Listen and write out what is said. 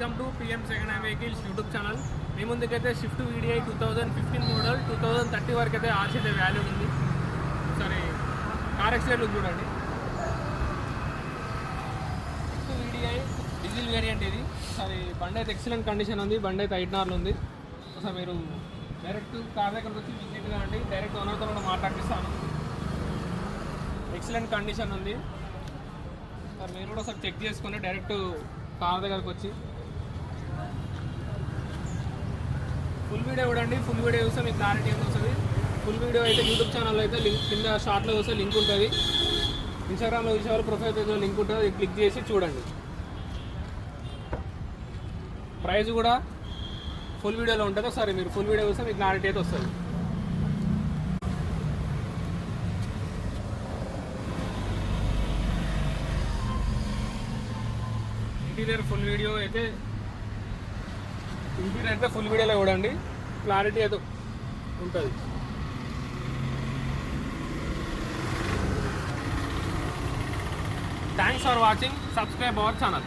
Welcome to PM second hand vehicles YouTube channel. మీ ముందుకైతే Swift VDI 2015 model 2030 వరకు అయితే ఆర్సీ వాల్యూ ఉంది. సరే కార్ ఎక్స్టైర్ లుక్ చూడండి. స్విఫ్ట్ వీడిఐ డీజిల్ వేరియంట్ ఇది. సరే బండి అయితే ఎక్సలెంట్ కండిషన్ ఉంది. బండి అయితే 5 ఉంది. ఒకసారి మీరు డైరెక్ట్ కార్ దగ్గరకు వచ్చి విజిట్గా అండి. డైరెక్ట్ ఓనర్తో కూడా మాట్లాడిస్తాను. ఎక్సలెంట్ కండిషన్ ఉంది. సార్ మీరు కూడా ఒకసారి చెక్ చేసుకొని డైరెక్ట్ కార్ దగ్గరకు వచ్చి ఫుల్ వీడియో చూడండి. ఫుల్ వీడియో చూస్తే మీకు క్లారిటీ ఏమి వస్తుంది. ఫుల్ వీడియో అయితే యూట్యూబ్ ఛానల్లో అయితే లింక్ కింద షార్ట్లో చూస్తే లింక్ ఉంటుంది. ఇన్స్టాగ్రామ్లో చూసేవాళ్ళు ప్రొఫైల్ అయితే లింక్ ఉంటుంది. అది క్లిక్ చేసి చూడండి. ప్రైస్ కూడా ఫుల్ వీడియోలో ఉంటుంది. ఒకసారి మీరు ఫుల్ వీడియో చూస్తే మీకు క్లారిటీ అయితే వస్తుంది. ఇంటీరియర్ ఫుల్ వీడియో అయితే ఫుల్ వీడియోలో చూడండి. క్లారిటీ అయితే ఉంటుంది. Thanks for watching. Subscribe our channel.